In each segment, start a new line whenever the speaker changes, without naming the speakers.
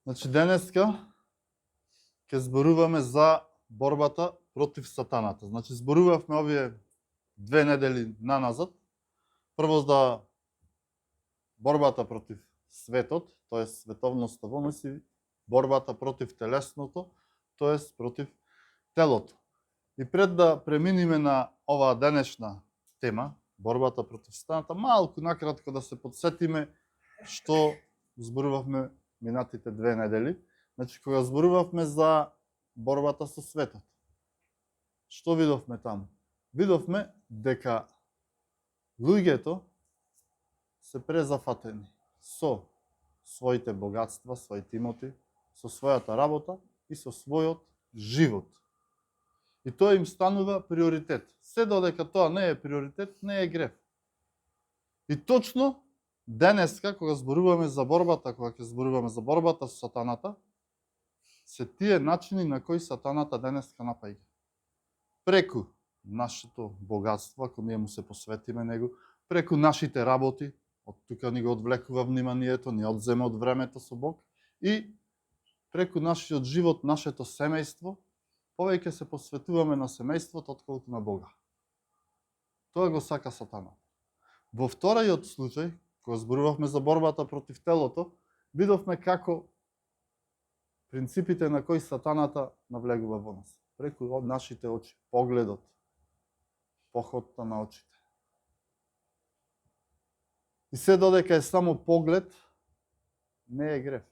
Значи, денеска ќе зборуваме за борбата против сатаната. Значи, зборувавме овие 2 недели наназад. Прво за борбата против светот, т.е. световноста во нас, и борбата против телесното, т.е. против телото. И пред да преминиме на оваа денешна тема, борбата против сатаната, малку накратко да се подсетиме што зборувавме минатите 2 недели. Значи, кога зборувавме за борбата со светот, што видовме таму? Видовме дека луѓето се презафатени со своите богатства, своите имоти, со својата работа и со својот живот. И тоа им станува приоритет. Се додека тоа не е приоритет, не е грев. И точно денеска, кога зборуваме за борбата, кога ќе зборуваме за борбата со сатаната, се тие начини на кои сатаната денеска напаѓа. Преку нашето богатство, ако ние му се посветиме него, преку нашите работи, од тука ни го одвлекува вниманието, ни одзема од времето со Бог, и преку нашиот живот, нашето семејство, повеќе се посветуваме на семејството отколку на Бога. Тоа го сака сатаната. Во вториот случај, кога зборувавме за борбата против телото, видовме како принципите на кои сатаната навлегува во нас. Преку нашите очи, погледот, походта на очите. И се додека е само поглед, не е грев.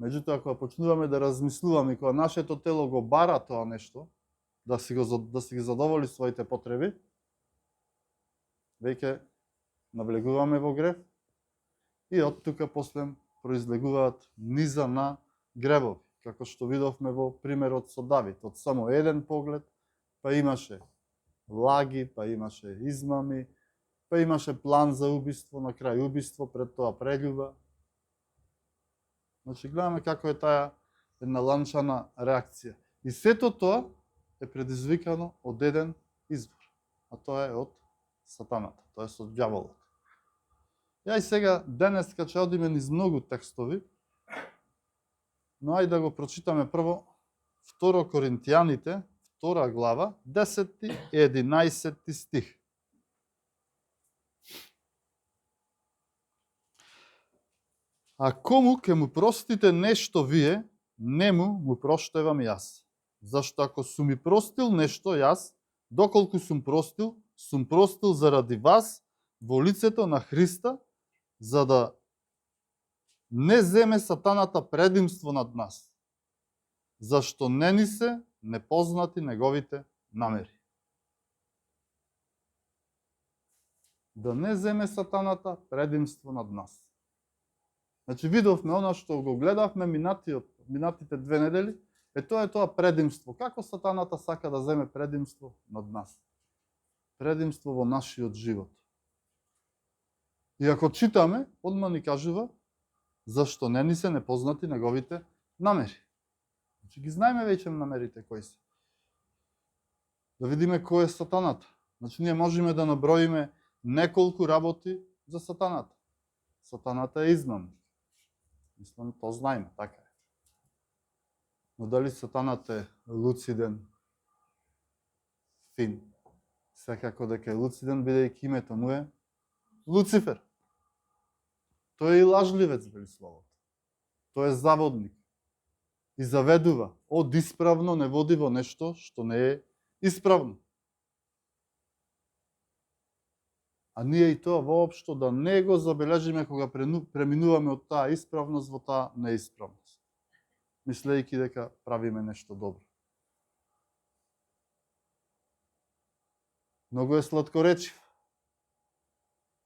Меѓутоа, кога почнуваме да размислуваме, кога нашето тело го бара тоа нешто, да си ги задоволи своите потреби, веќе навлегуваме во грев и од тука после произлегуваат низа на гревови, како што видовме во примерот со Давид. Од само еден поглед, па имаше лаги, па имаше измами, па имаше план за убиство, на крај убиство, пред тоа прељуба. Значи, гледаме како е таа една ланчана реакција. И сето тоа е предизвикано од еден извор, а тоа е од сатаната, тоа е од ѓаволот. Ја и сега, денеска ќе одиме низ многу текстови, но ајде да го прочитаме прво 2 Коринтијаните, 2 глава, 10 и 11 стих. А кому ќе му простите нешто вие, нему му проштевам јас. Зашто ако сум ми простил нешто јас, доколку сум простил заради вас во лицето на Христа, за да не земе сатаната предимство над нас. Зашто не ни се непознати неговите намери. Да не земе сатаната предимство над нас. Значи, видовме она што го гледавме минатите 2 недели, тоа е тоа предимство. Како сатаната сака да земе предимство над нас? Предимство во нашиот живот. И ако читаме, одма ни кажува зашто не ни се непознати неговите намери. Значи, ги знаеме веќе намерите кои се. Да видиме кој е сатаната. Значи, ние можеме да наброиме неколку работи за сатаната. Сатаната е измамник. Мислам, тоа знаеме, така е. Но дали сатаната е луциден, фин? Секако дека е луциден, бидејќи името му е Луцифер. Тој е и лажливец, вели словото. Тој е заводник. И заведува од исправно не води во нешто што не е исправно. А ние и тоа воопшто да не го забележиме кога преминуваме од таа исправност во таа неисправност, мислејќи дека правиме нешто добро. Многу е сладкоречив,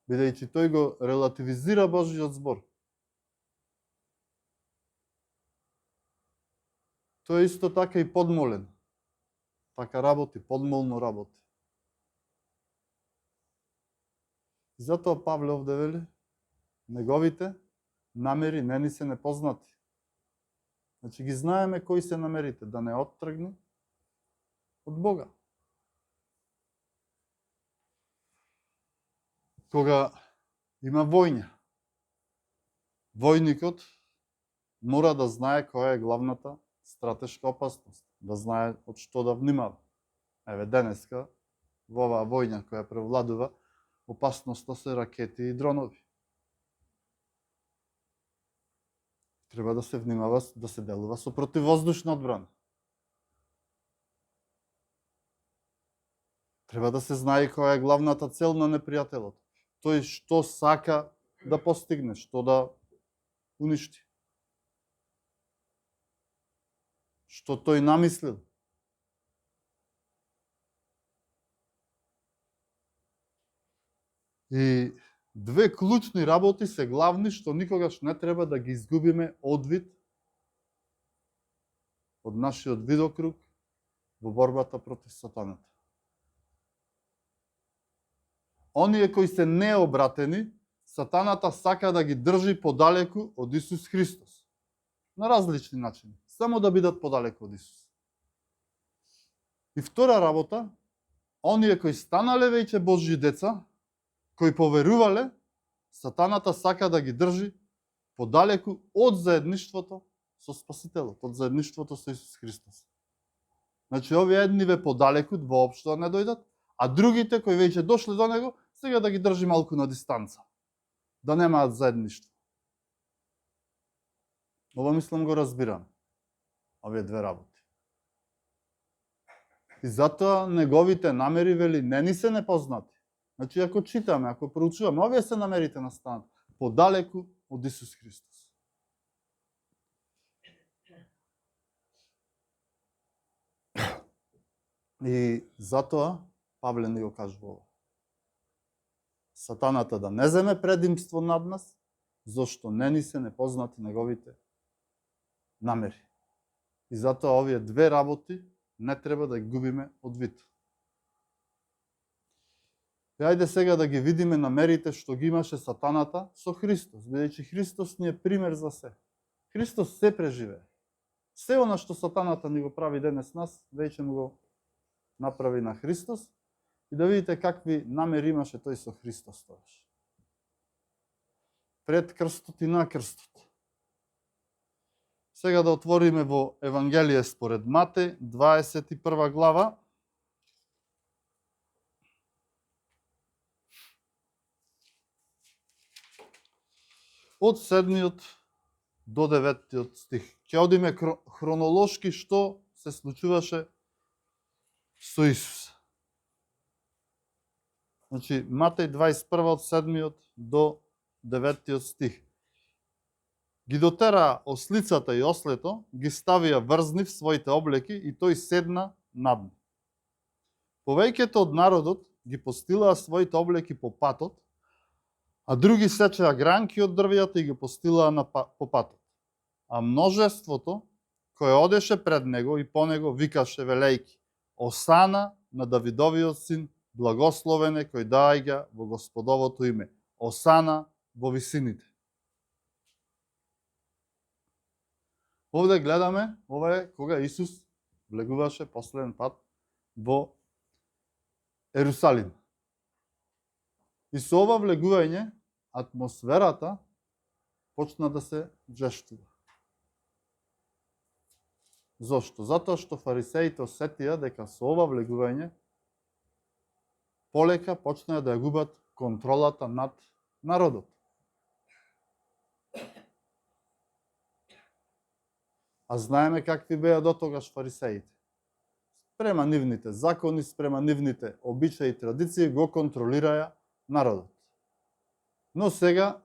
бидејќи тој го релативизира Божиот збор. Тој е исто така и подмолен. Така работи, подмолно работи. Затоа Павле овде вели, неговите намери не ни се непознати. Значи ги знаеме кои се намерите, да не оттргне од Бога. Кога има војна, војникот мора да знае која е главната стратешка опасност, да знае од што да внимава. Еве денеска во оваа војна која превладува, опасноста се ракети и дронови. Треба да се внимава, да се делува со противвоздушна одбрана. Треба да се знае која е главната цел на непријателот. Тој што сака да постигне, што да уништи. Што тој намислил. И две клучни работи се главни што никогаш не треба да ги изгубиме од вид од нашиот видокруг во борбата против сатаната. Оние кои се необратени, сатаната сака да ги држи подалеку од Исус Христос. На различни начини. Само да бидат подалеку од Исус. И втора работа, оние кои станале веќе Божји деца, кои поверувале, сатаната сака да ги држи подалеку од заедништвото со Спасителот, од заедништвото со Исус Христос. Значи, овие едниве подалеку воопшто не дојдат, а другите кои веќе дошле до него, сега да ги држи малку на дистанца. Да немаат заедништво. Ова мислам го разбирам. Овие две работи. И затоа неговите намери, вели, не ни се непознати. Значи, ако читаме, ако проучуваме, овие се намерите на станат подалеку од Исус Христос. И затоа Павле ни го кажува ова. Сатаната да не земе предимство над нас, зашто не ни се непознати неговите намери. И затоа овие две работи не треба да ги губиме од вид. И ајде сега да ги видиме намерите што ги имаше сатаната со Христос, бидејќи Христос ни е пример за се. Христос се преживее. Се она што сатаната ни го прави денес нас, веќе му го направи на Христос. И да видите какви намери имаше тој со Христос тогаш. Пред крстот и на крстот. Сега да отвориме во Евангелие според Матеј, 21 глава. Од 7 до 9 стих. Ќе одиме хронолошки што се случуваше со Исус. Значи, Матеј 21 од 7 до 9 стих. Ги дотера ослицата и ослето, ги ставија врзни в своите облеки и тој седна над нив. Повеќето од народот ги постилаа своите облеки по патот, а други сечеа гранки од дрвјата и ги постилаа по патот. А множеството кое одеше пред него и по него викаше велејки: Осана на Давидовиот син, благословен е кој доаѓа во Господовото име. Осана во висините. Овде гледаме, ова е кога Исус влегуваше последен пат во Ерусалим. И со ова влегување, атмосферата почна да се жештува. Зошто? Затоа што фарисеите осетија дека со ова влегување полека почнаа да ја губат контролата над народот. А знаеме какви беа дотогаш фарисеите. Спрема нивните закони, спрема нивните обичаи и традиции го контролираја народот. Но сега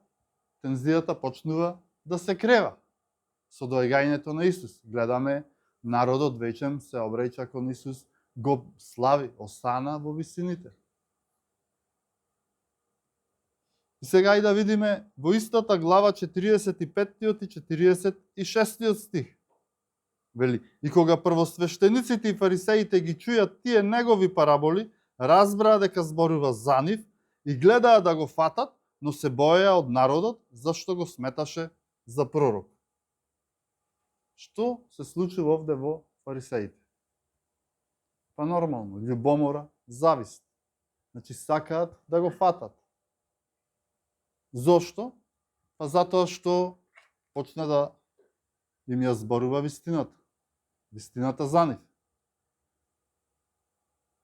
тензијата почнува да се крева. Со доаѓањето на Исус гледаме народот веќе се обраќа кон Исус, го слави, осана во висините. И сега и да видиме во истата глава 45 и 46 стих. Вели, и кога првосвештениците и фарисеите ги чујат тие негови параболи, разбраа дека зборува за нив и гледаа да го фатат, но се боеа од народот, зашто го сметаше за пророк. Што се случува овде во фарисеите? Па нормално, љубомора, завист. Значи сакаат да го фатат. Зошто? Па затоа што почна да им ја зборува вистината. Вистината за нив.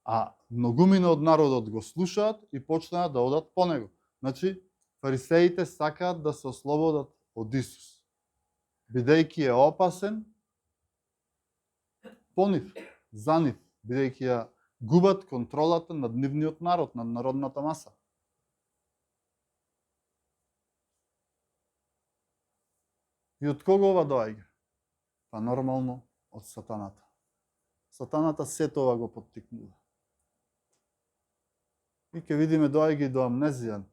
А многумина од народот го слушаат и почнаа да одат по него. Значи, фарисеите сакаат да се ослободат од Исус, бидејќи е опасен по нив, за нив, бидејќи ја губат контролата над нивниот народ, над народната маса. И од кого ова доаѓа? Па нормално од сатаната. Сатаната сето ова го поттикнува. И ќе видиме доаѓа и до амнезија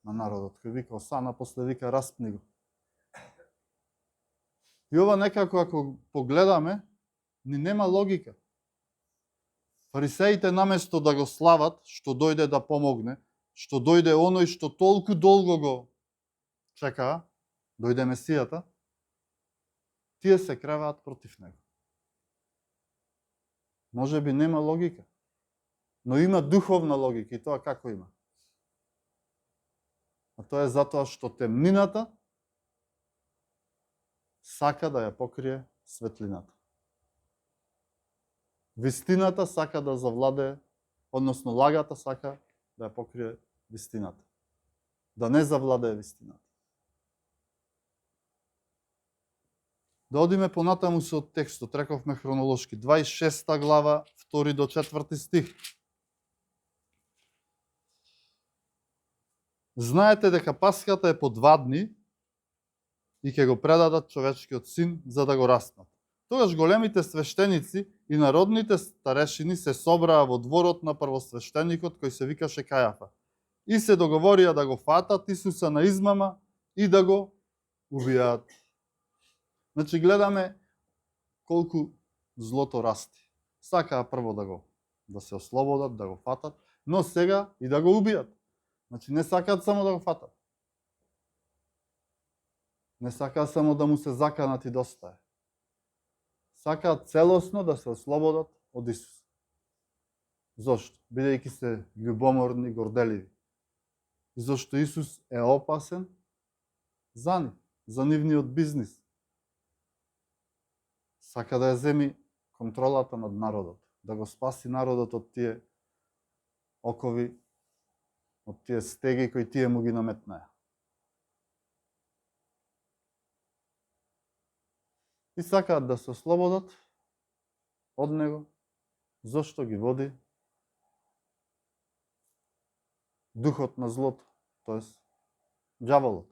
на народот, кој вика осана, после вика распни го. И ова некако ако погледаме, ни нема логика. Фарисеите наместо да го слават, што дојде да помогне, што дојде оној што толку долго го чекаа, дојде Месијата, тие се креваат против него. Може би нема логика, но има духовна логика и тоа како има? А тоа е затоа што темнината сака да ја покрие светлината. Вистината сака да завладее, односно лагата сака да ја покрие вистината. Да не завладее вистината. Да одиме понатаму со текстот, рековме хронолошки, 26 глава, 2 до 4 стих. Знаете дека Пасхата е по 2 дни и ќе го предадат човечкиот син за да го распнат. Тогаш големите свештеници и народните старешини се собраа во дворот на првосвештеникот кој се викаше Кајафа и се договорија да го фатат Исуса на измама и да го убијаат. Значи гледаме колку злото расти. Сакаа прво да се ослободат, да го фатат, но сега и да го убијат. Значи не сакаат само да го фатат. Не сакаат само да му се заканат и достае. Сакаат целосно да се ослободат од Исус. Зошто? Бидејќи се љубоморни, горделиви. И зашто Исус е опасен за нив, за нивниот бизнис. Сака да ја земи контролата над народот, да го спаси народот од тие окови, од тие стеги кои тие му ги наметнаа. И сакаат да се ослободат од него, зашто ги води духот на злото, тоест ѓаволот.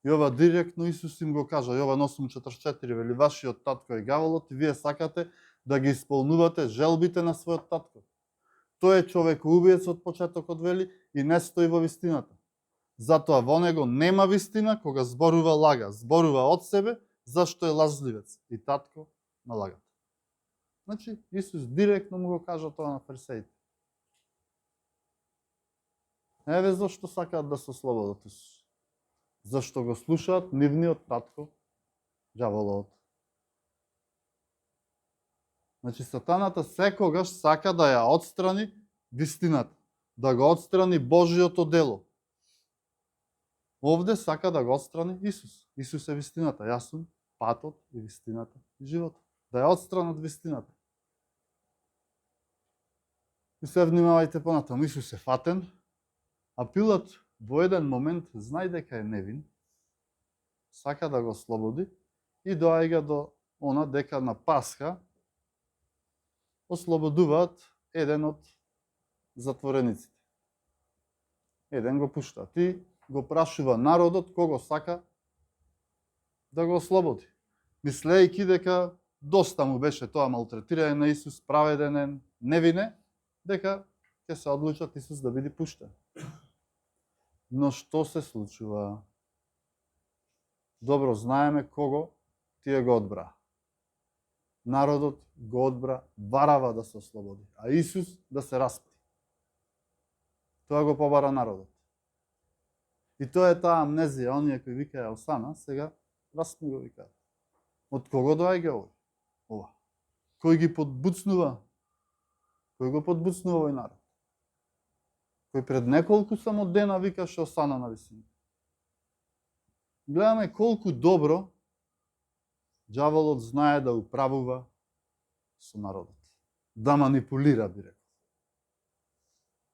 И ова директно Исус им го кажа, Јован 8:44, вели, вашиот татко е ѓаволот и вие сакате да ги исполнувате желбите на својот татко. Тој е човекоубиец од почетокот, вели, и не стои во вистината. Затоа во него нема вистина кога зборува лага, зборува од себе, зашто е лажливец и татко на лагата. Значи, Исус директно му го кажа тоа на фарисеите. Еве зашто сакаат да се ослободат Исус. Зашто го слушаат нивниот татко, ѓаволот. Значи, сатаната секогаш сака да ја отстрани вистината, да го отстрани Божиото дело. Овде сака да го отстрани Исус. Исус е вистината. Јас сум патот и вистината и животот. Да ја отстранат вистината. И се внимавајте понатаму. Исус е фатен, а Пилат во еден момент знај дека е невин, сака да го ослободи и доаѓа до она дека на Пасха ослободуваат еден од затворениците. Еден го пуштаат и го прашува народот кого сака да го ослободи. Мислејќи дека доста му беше тоа малтретирање на Исус, праведен, невине, дека ќе се одлучат Исус да биде пуштен. Но што се случува? Добро знаеме кого тие го одбра. Народот го одбра Варава да се ослободи, а Исус да се распти. Тоа го побара народот. И тоа е таа амнезија, оние кои викаја осана, сега распни го викаат. Од кого доаѓа ова? Кој ги подбуцнува? Кој го подбуцнува овој народ? Кој пред неколку само дена викаше осана на висина. Гледаме колку добро Ѓаволот знае да управува со народот. Да манипулира, би рекол.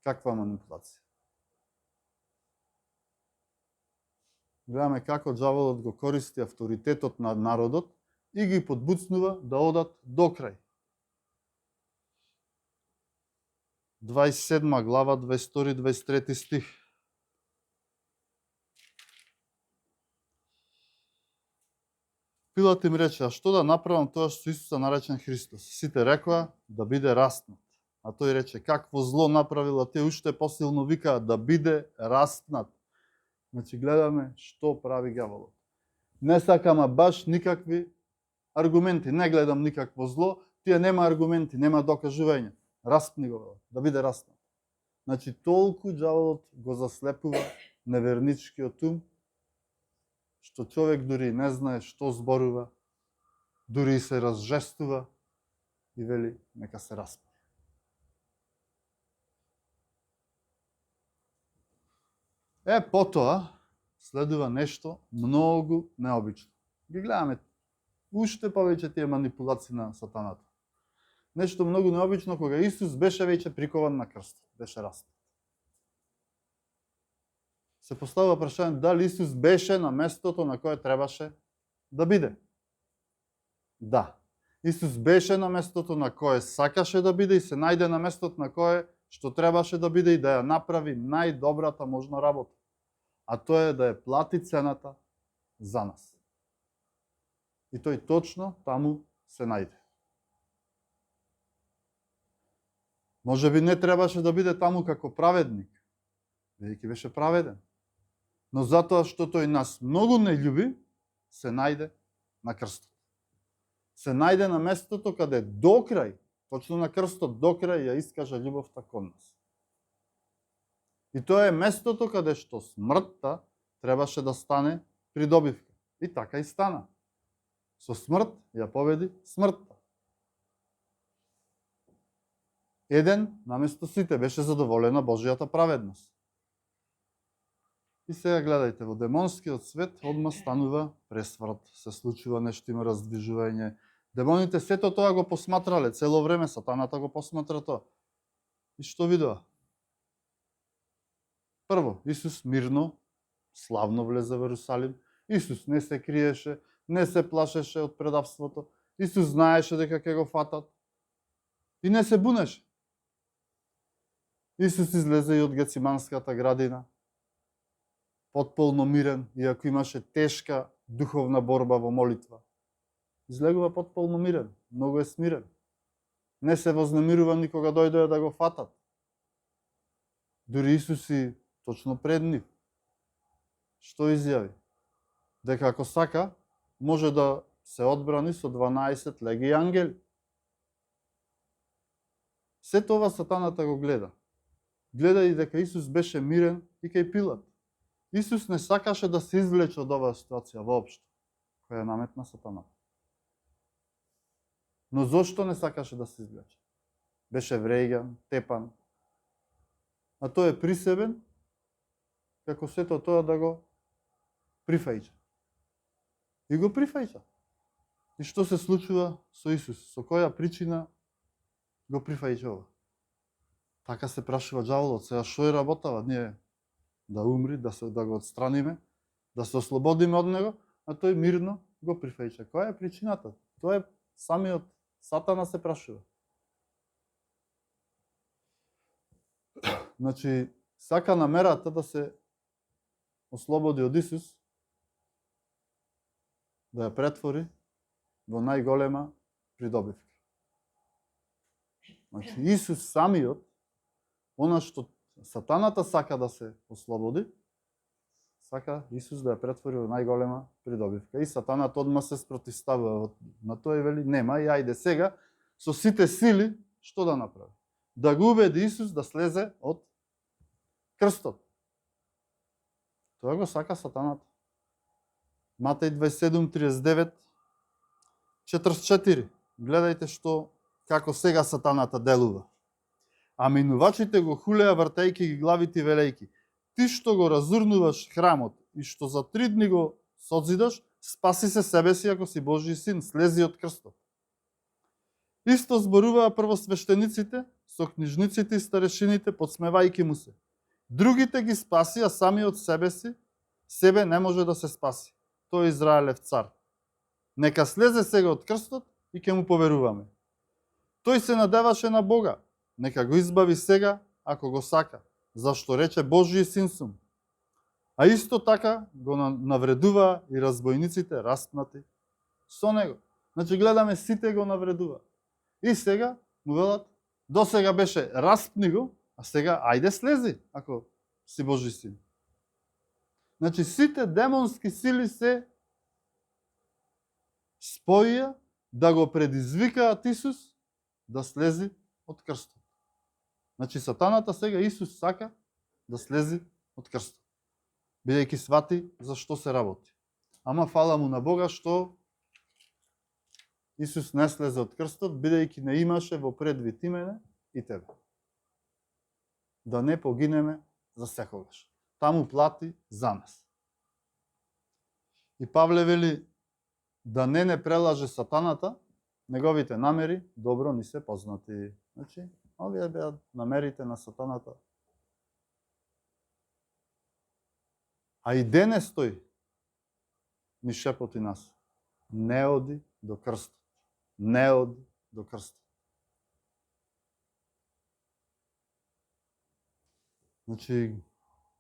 Каква манипулација? Гледаме како ѓаволот го користи авторитетот над народот и ги подбуцнува да одат до крај. 27 глава, 22-23 стих. Пилат им рече, а што да направам тоа што Исуса наречен Христос? Сите рекоа да биде распнат. А тој рече, какво зло направил, а те уште посилно викаат да биде распнат. Значи гледаме што прави ѓаволот. Не сакам баш никакви аргументи, не гледам никакво зло, тие нема аргументи, нема докажување. Распни го, да биде распнат. Значи толку ѓаволот го заслепува неверничкиот ум, што човек дури не знае што зборува, дури се разжестува и вели нека се распне. Потоа следува нешто многу необично. Ги гледаме уште повеќе тие манипулации на сатаната. Нешто многу необично кога Исус беше веќе прикован на крстот, беше распнат. Се поставува прашање дали Исус беше на местото на кое требаше да биде. Да. Исус беше на местото на кое сакаше да биде и се најде на местото на кое што требаше да биде и да ја направи најдобрата можна работа. А тоа е да ја плати цената за нас. И тој точно таму се најде. Може би не требаше да биде таму како праведник, бидејќи беше праведен. Но затоа што тој нас многу не љуби, се најде на крстот. Се најде на местото каде до крај, точно на крстот до крај ја искажа љубовта кон нас. И тоа е местото каде што смртта требаше да стане придобивка. И така и стана. Со смрт ја победи смртта. Еден наместо сите беше задоволена Божијата праведност. И сега гледајте, во демонскиот свет одма станува пресврт, се случува нешто, има раздвижување. Демоните сето тоа го посматрале, цело време сатаната го посматра тоа. И што видува? Прво, Исус мирно, славно влезе во Ерусалим. Исус не се криеше, не се плашеше од предавството. Исус знаеше дека ќе го фатат. И не се бунеше. Исус излезе и од Гециманската градина, потполно мирен, иако имаше тешка духовна борба во молитва. Излегува потполно мирен, многу е смирен. Не се вознемирува ни кога дојдоа да го фатат. Дури Исус и точно пред нив. Што изјави? Дека ако сака, може да се одбрани со 12 легии ангели. Сето ова сатаната го гледа. Гледа и дека Исус беше мирен и кај Пилат. Исус не сакаше да се извлече од оваа ситуација воопшто, која ја наметна сатаната. Но зошто не сакаше да се извлече? Беше врејган, тепан. А тој е присебен, како сето тоа да го прифаќа. И го прифаќа. И што се случува со Исус? Со која причина го прифаќа ова? Така се прашува ѓаволот, сега што е работава? Ние да умри, да го отстраниме, да се ослободиме од него, а тој мирно го прифаќа. Која е причината? Тоа е самиот сатана се прашува. Значи, сака намерата да се ослободи од Исус, да ја претвори во најголема придобивка. Значи, Исус самиот, она што сатаната сака да се ослободи, сака Исус да ја претвори во најголема придобивка. И сатаната одма се спротивставува на тоа и вели, нема, и ајде сега, со сите сили, што да направи? Да го убеди Исус да слезе од крстот. Тоа го сака сатаната. Матеј 27:39, 44. Гледајте како сега сатаната делува. А минувачите го хулеа вртејки ги главите и велејки: ти што го разурнуваш храмот и што за 3 дни го созидаш, спаси се себе си ако си Божји син, слези од крстот. Исто зборуваа првосвештениците со книжниците и старешините, подсмевајќи му се. Другите ги спаси, а сами од себе не може да се спаси. Тој е Израелев цар. Нека слезе сега од крстот и ќе му поверуваме. Тој се надеваше на Бога. Нека го избави сега, ако го сака, зашто рече Божји син сум. А исто така го навредуваа и разбойниците распнати со него. Значи гледаме сите го навредува. И сега му велат, до сега беше распни го, а сега ајде слези, ако си Божји син. Значи сите демонски сили се споија да го предизвикаат Исус да слези од крстот. Значи сатаната сега Исус сака да слези од крстот, бидејќи свати за што се работи. Ама фала му на Бога што Исус не слезе од крстот, бидејќи не имаше во предвид и мене и тебе. Да не погинеме за секогаш. Таму плати за нас. И Павле вели да не прелаже сатаната, неговите намери добро ни се познати. Значи, овие беа намерите на сатаната. А и денес тој ни шепоти нас. Не оди до крстот. Не оди до крстот. Значи,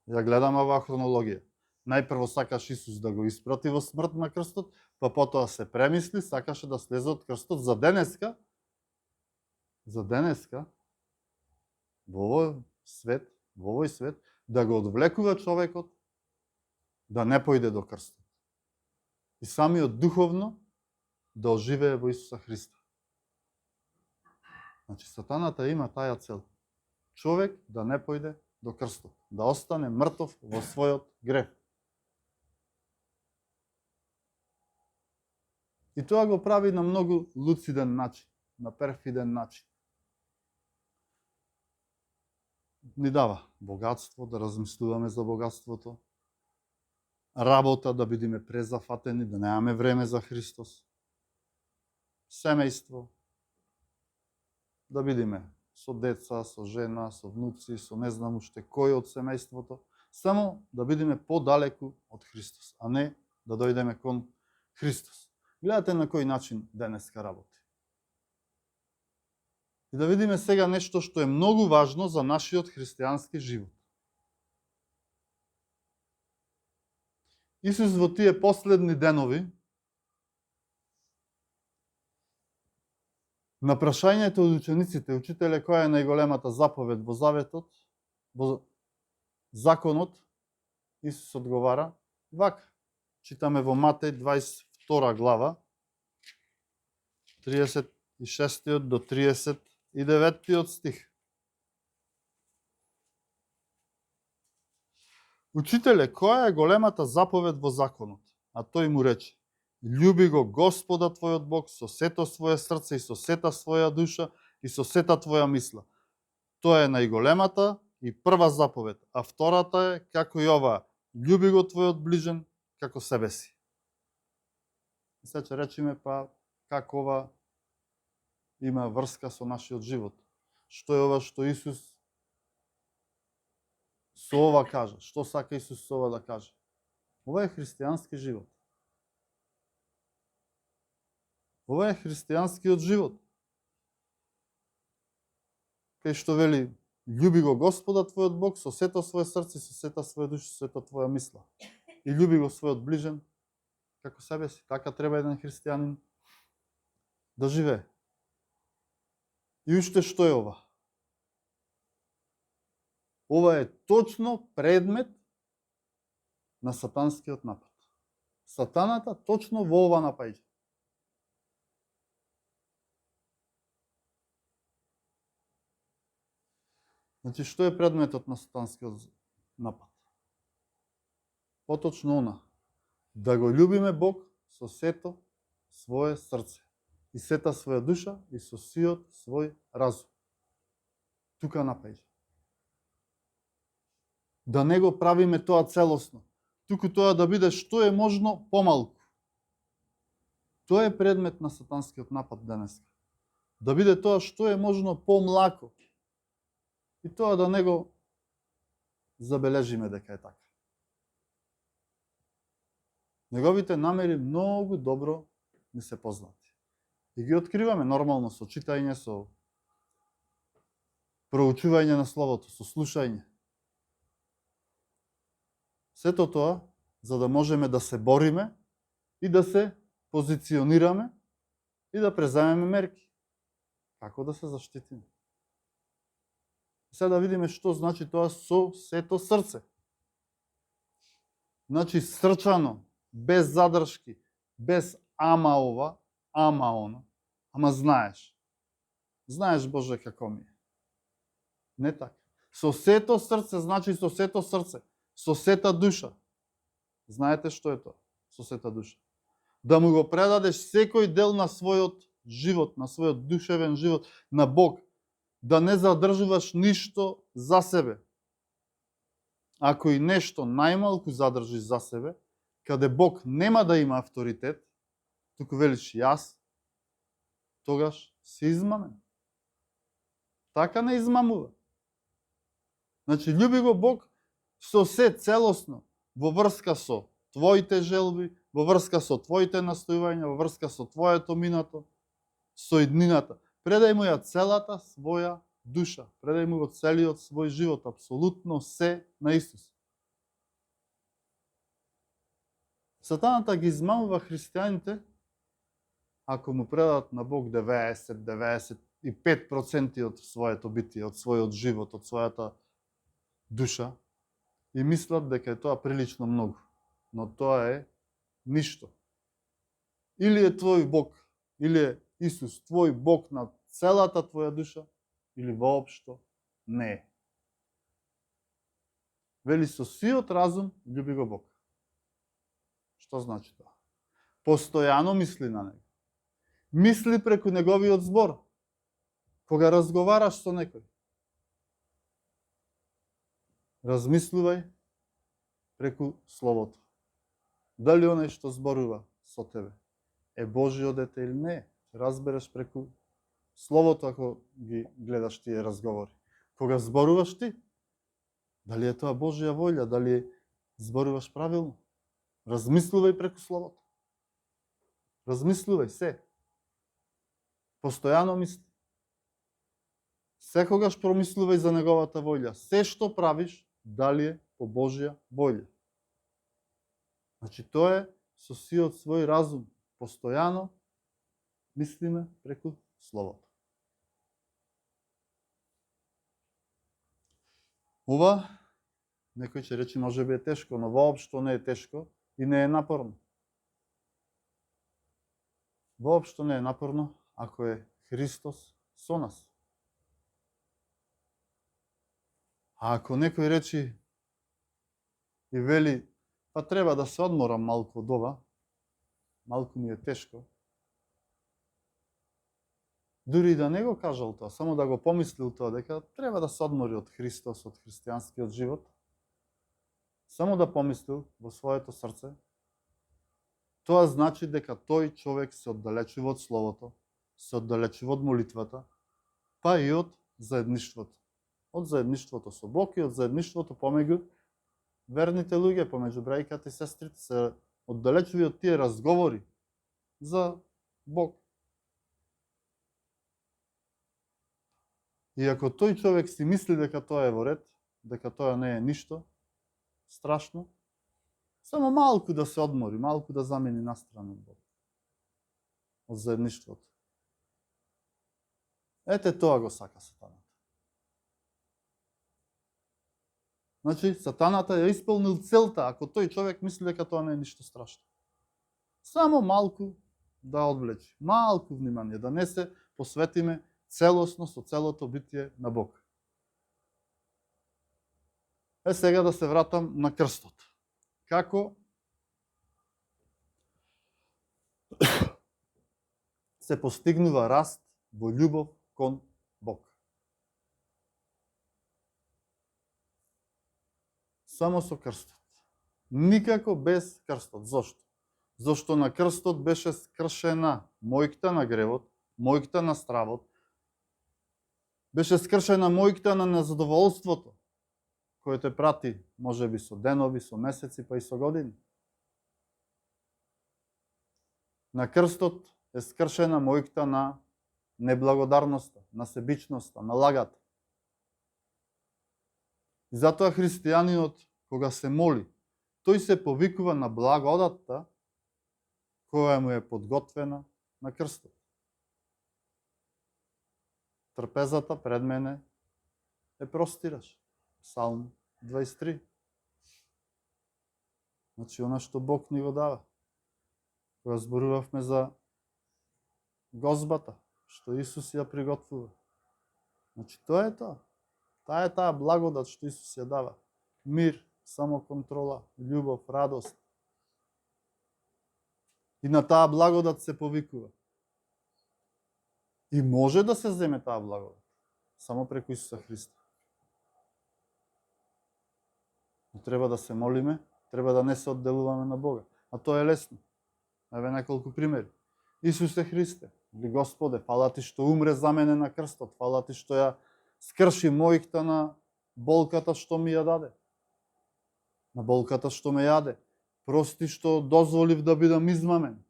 ја гледам оваа хронологија. Најпрво сакаш Исус да го испрати во смрт на крстот, па потоа се премисли, сакаше да слезе од крстот за денеска, во овој свет, да го одвлекува човекот да не појде до крстот. И самиот духовно да оживее во Исуса Христа. Значи, сатаната има таја цел. Човек да не појде до крстот, да остане мртов во својот грев. И тоа го прави на многу луциден начин, на перфиден начин. Ни дава богатство, да размислуваме за богатството, работа да бидеме презафатени, да немаме време за Христос, семејство, да бидеме со деца, со жена, со внуци, со не знам уште кој од семејството, само да бидеме подалеку од Христос, а не да дојдеме кон Христос. Гледате на кој начин денеска работи. И да видиме сега нешто што е многу важно за нашиот христијански живот. Исус во тие последни денови на прашањето од учениците, учителе, која е најголемата заповед во заветот, во законот, Исус одговара вака. Читаме во Матеј 22 глава, 36 до 39 стих. Учителе, која е големата заповед во законот? А тој му рече: љуби го Господа твојот Бог со сето свое срце и со сета своја душа и со сета твоја мисла. Тоа е најголемата и прва заповед, а втората е како и оваа: љуби го твојот ближен како себе си. И сега ќе речеме, па како ова има врска со нашиот живот? Што е ова што Исус со ова кажа? Што сака Исус со ова да каже? Ова е христијански живот. Ова е христијанскиот живот. Кај што вели: љуби го Господа твојот Бог со сето свое срце, со сета своја душа, со сета твоја мисла. И љуби го својот ближен како себе си. Така треба еден христијанин да живее. И уште што е ова? Ова е точно предмет на сатанскиот напад. Сатаната точно во ова напаѓа. Значи, што е предметот на сатанскиот напад? Поточно она: да го љубиме Бог со сето свое срце и сета своја душа и со сиот свој разум. Тука напаѓа. Да не го правиме тоа целосно, туку тоа да биде што е можно помалку. Тоа е предмет на сатанскиот напад денес. Да биде тоа што е можно помлако. И тоа да не го забележиме дека е така. Неговите намери многу добро ни се познати. И ги откриваме нормално со читање, со проучување на Словото, со слушање. Сето тоа за да можеме да се бориме и да се позиционираме и да преземеме мерки. Како да се заштитиме? Сега да видиме што значи тоа со сето срце. Значи срчано, без задршки, без ама ова, ама оно, ама знаеш. Знаеш Боже како ми е. Не така. Со сето срце значи со сето срце, со сета душа. Знаете што е тоа? Со сета душа. Да му го предадеш секој дел на својот живот, на својот душевен живот, на Бог. Да не задржуваш ништо за себе. Ако и нешто најмалку задржиш за себе, каде Бог нема да има авторитет, туку велиш јас, тогаш си измамен. Така не измамува. Значи, љуби го Бог со се целосно, во врска со твоите желби, во врска со твоите настојувања, во врска со твоето минато, со иднината. Предај му ја целата своја душа, предај му го целиот свој живот, апсолутно се на Исус. Сатаната ги измамува христијаните ако му предадат на Бог 90-95% од своето битие, од својот живот, од својата душа и мислат дека е тоа прилично многу. Но тоа е ништо. Или е твој Бог, или е Исус твој Бог на целата твоја душа, или воопшто не е. Вели со сиот разум љуби го Бог. Што значи тоа? Постојано мисли на него. Мисли преку неговиот збор. Кога разговараш со некој, размислувај преку Словото. Дали оној што зборува со тебе е Божјо дете или не е? Разбереш преку Словото ако ги гледаш тие разговори. Кога зборуваш ти, дали е тоа Божја волја, дали зборуваш правилно? Размислувај преку Словото. Размислувај се. Постојано мисли. Секогаш промислувај за неговата волја. Се што правиш, дали е по Божја волја. Значи тоа е со сиот свој разум. Постојано мислиме преку Словото. Ова, некој ќе рече, може би е тешко, но воопшто не е тешко и не е напорно. Воопшто не е напорно, ако е Христос со нас. А ако некој речи и вели, па треба да се одморам малку од ова, малку ми е тешко, дури да не го кажал тоа, само да го помислил тоа, дека треба да се одмори од Христос, од христијанскиот живот, само да помислил во своето срце, тоа значи дека тој човек се оддалечува од Словото, се оддалечува од молитвата, па и од заедништвото. Од заедништвото со Бог и од заедништвото помеѓу верните луѓе, помеѓу брајката и сестрите, се оддалечува од тие разговори за Бог. И ако тој човек си мисли дека тоа е во ред, дека тоа не е ништо страшно, само малку да се одмори, малку да замени настрана од Бог. Од заедништвото. Ете тоа го сака сатаната. Значи, сатаната ја исполнил целта, ако тој човек мисли дека тоа не е ништо страшно. Само малку да одвлечи, малку внимание, да не се посветиме целосно со целото битие на Бог. Сега да се вратам на крстот. Како се постигнува раст во љубов кон Бог? Само со крстот. Никако без крстот. Зошто? зашто на крстот беше скршена мојкта на гревот, мојкта на стравот, беше скршена мојкта на незадоволството, кој те прати, може би со денови, со месеци, па и со години. На крстот е скршена мојкта на неблагодарноста, на себичноста, на лагата. И затоа христијанинот, кога се моли, тој се повикува на благодатта која му е подготвена на крстот. Трпезата пред мене е простираш. Псалм 23. Значи, она што Бог ни го дава. Кога зборувавме за гозбата, што Исус ја приготвува. Значи, тоа е тоа. Таа е таа благодат што Исус ја дава. Мир, самоконтрола, љубов, радост. И на таа благодат се повикува. И може да се земе таа благодат. Само преку Исуса Христа. Но треба да се молиме, треба да не се одделуваме на Бога. А тоа е лесно. Еве неколку примери. Исусе Христе, или Господе, фала ти што умре за мене на крстот, фала ти што ја скрши мојкта на болката што ми ја даде. На болката што ме јаде. Прости што дозволив да бидам измамен.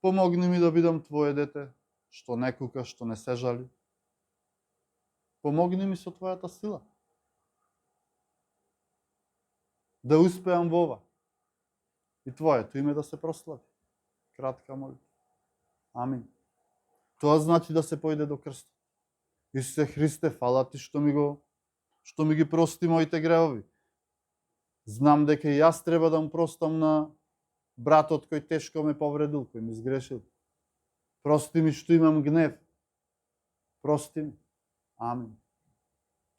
Помогни ми да бидам Твое дете, што не кука, што не се жали. Помогни ми со Твојата сила. Да успеам во ова. И Твоето име да се прослави. Кратка молитва. Амин. Тоа значи да се појде до крстот. Исусе Христе, фала ти што ми ги прости моите гревови. Знам дека и јас треба да му простам на братот кој тешко ме повредил, кој ми сгрешил. Прости ми што имам гнев. Прости ми. Амин.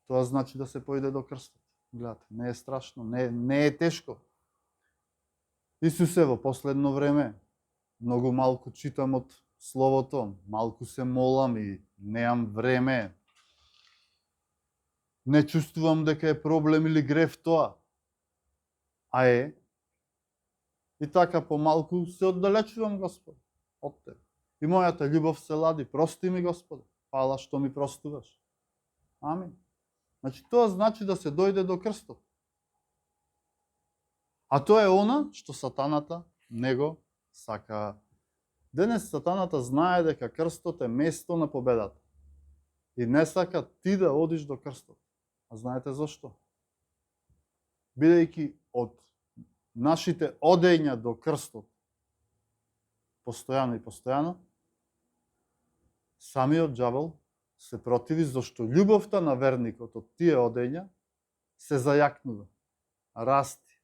Тоа значи да се појде до крстот. Гледате, не е страшно, не е тешко. Исусе, во последно време, многу малку читам од Словото, малку се молам и неам време. Не чувствувам дека е проблем или грев тоа. А е. И така помалку се оддалечувам, Господи, од Тебе. И мојата љубов се лади. Прости ми, Господи. Фала што ми простуваш. Амин. Значи, тоа значи да се дојде до крстот. А тоа е она што сатаната него сака. Денес сатаната знае дека крстот е место на победата. И не сака ти да одиш до крстот. А знаете зашто? Бидејќи од нашите одења до крстот постојано и постојано, самиот џавол се противи зашто љубовта на верникот од тие одења се зајакнува, расти.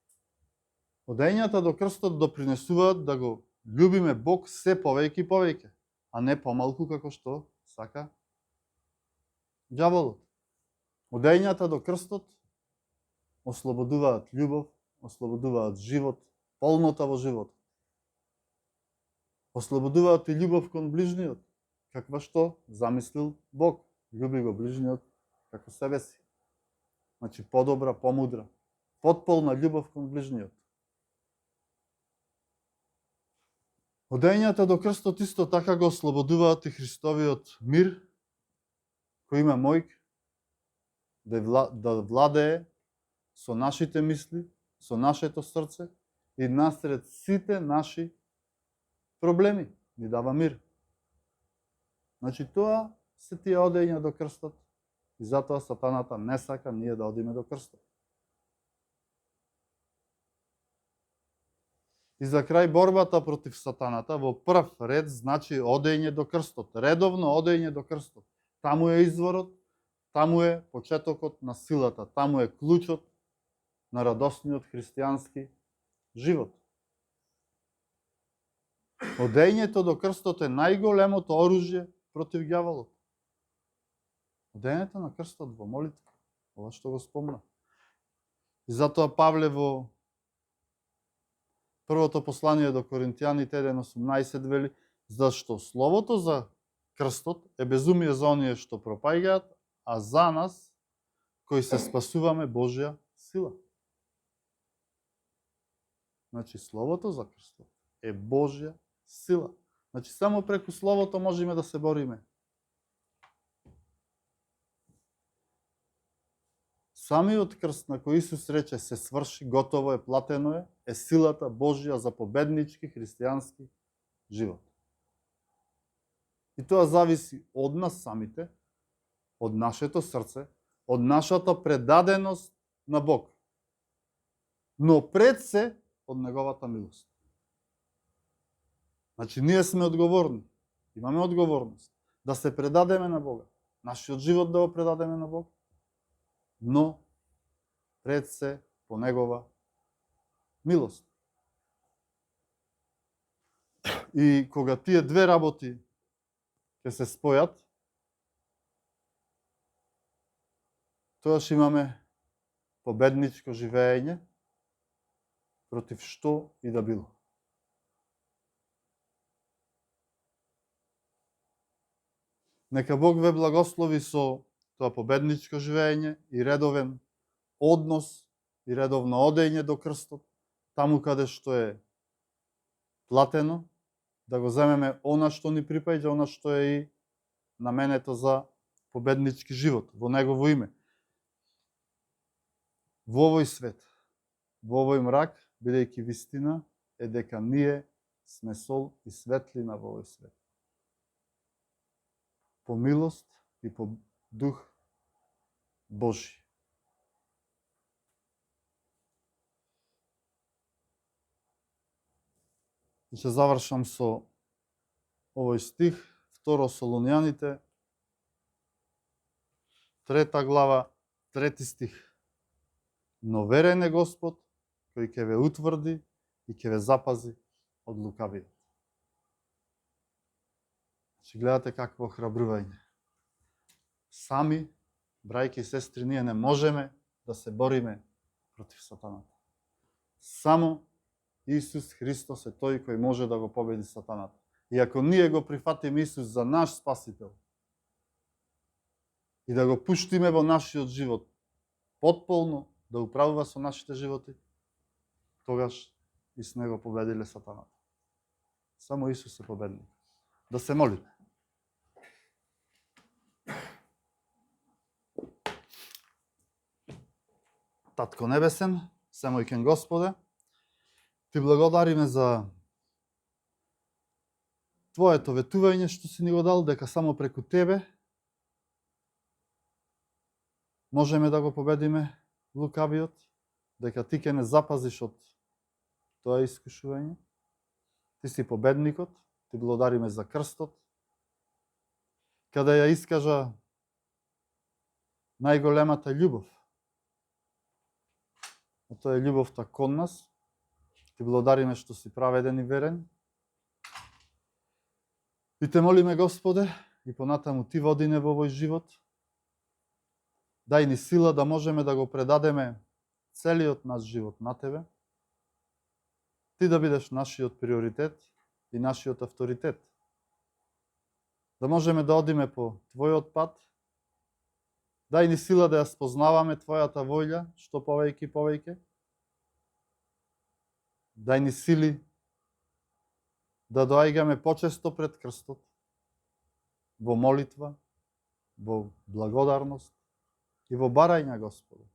Одењата до крстот допринесуваат да го љубиме Бог се повеќе и повеќе, а не помалку како што сака џаволот. Одењата до крстот ослободуваат љубов, ослободуваат живот, полнота во живот. Ослободуваат и љубов кон ближниот, каква што замислил Бог. Љуби го ближниот како себе си. Значи подобра, помудра, потполна љубов кон ближниот. Одењата до крстот исто така го ослободуваат и Христовиот мир, кој има мојк да владее со нашите мисли, со нашето срце и насред сите наши проблеми. Ни дава мир. Значи тоа се тие одења до крстот и затоа сатаната не сака ние да одиме до крстот. И за крај борбата против сатаната во прв ред значи одење до крстот, редовно одење до крстот. Таму е изворот, таму е почетокот на силата, таму е клучот на радосниот христијански живот. Одењето до крстот е најголемото оружје против ѓаволот. Одењето на крстот во молитва, ова што го спомна. И затоа Павле во првото послание до Коринтијаните 1:18 вели, зашто словото за крстот е безумие за оние што пропаѓаат, а за нас, кои се спасуваме, Божја сила. Значи, словото за крстот е Божја сила. Значи, само преку Словото можеме да се бориме. Самиот крст на кој Исус рече се сврши, готово е, платено е силата Божја за победнички христијански живот. И тоа зависи од нас самите, од нашето срце, од нашата предаденост на Бог. Но пред се од Неговата милост. Значи, ние сме одговорни, имаме одговорност да се предадеме на Бога, нашиот живот да го предадеме на Бог, но пред се по Негова милост. И кога тие две работи ќе се спојат, тогаш имаме победничко живење против што и да било. Нека Бог ве благослови со тоа победничко живење и редовен однос и редовно одење до крстот, таму каде што е платено, да го земеме она што ни припаѓа, она што е и наменето за победнички живот во Негово име. Во овој свет, во овој мрак, бидејќи вистина е дека ние сме сол и светлина во овој свет. По милост и по дух Божи. И ќе завршам со овој стих, 2 Солуњаните, 3 глава, 3 стих. Но верен е Господ, кој ќе ве утврди и ќе ве запази од лукавиот. Значи, гледате какво храбрување. Сами, брајки и сестри, ние не можеме да се бориме против сатаната. Само Исус Христос е тој кој може да го победи сатаната. И ако ние го прифатиме Исус за наш спасител и да го пуштиме во нашиот живот потполно да управува со нашите животи, тогаш и с него победиле сатаната. Само Исус е победник. Да се молиме. Татко Небесен, семојкен Господе, Ти благодариме за Твоето ветување што си ни го дал, дека само преку Тебе можеме да го победиме лукавиот, дека Ти ќе не запазиш од тоа искушување. Ти си победникот, Ти благодариме за крстот, каде ја искажа најголемата љубов. А тоа е љубовта кон нас. Ти благодариме што си праведен и верен. И те молиме, Господе, и понатаму Ти води не во овој живот. Дај ни сила да можеме да го предадеме целиот наш живот на Тебе. Ти да бидеш нашиот приоритет и нашиот авторитет. Да можеме да одиме по Твојот пат. Дај ни сила да ја спознаваме Твојата воља, што повеќе и повеќе. Дај ни сили да доаѓаме почесто пред крстот, во молитва, во благодарност и во барање, Господи.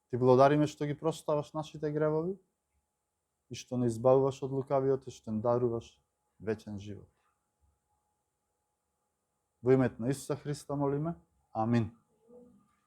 Ти благодариме што ги проставаш нашите гревови и што не избавуваш од лукавиот и што не даруваш вечен живот. Во името на Исуса Христа молиме. Амин.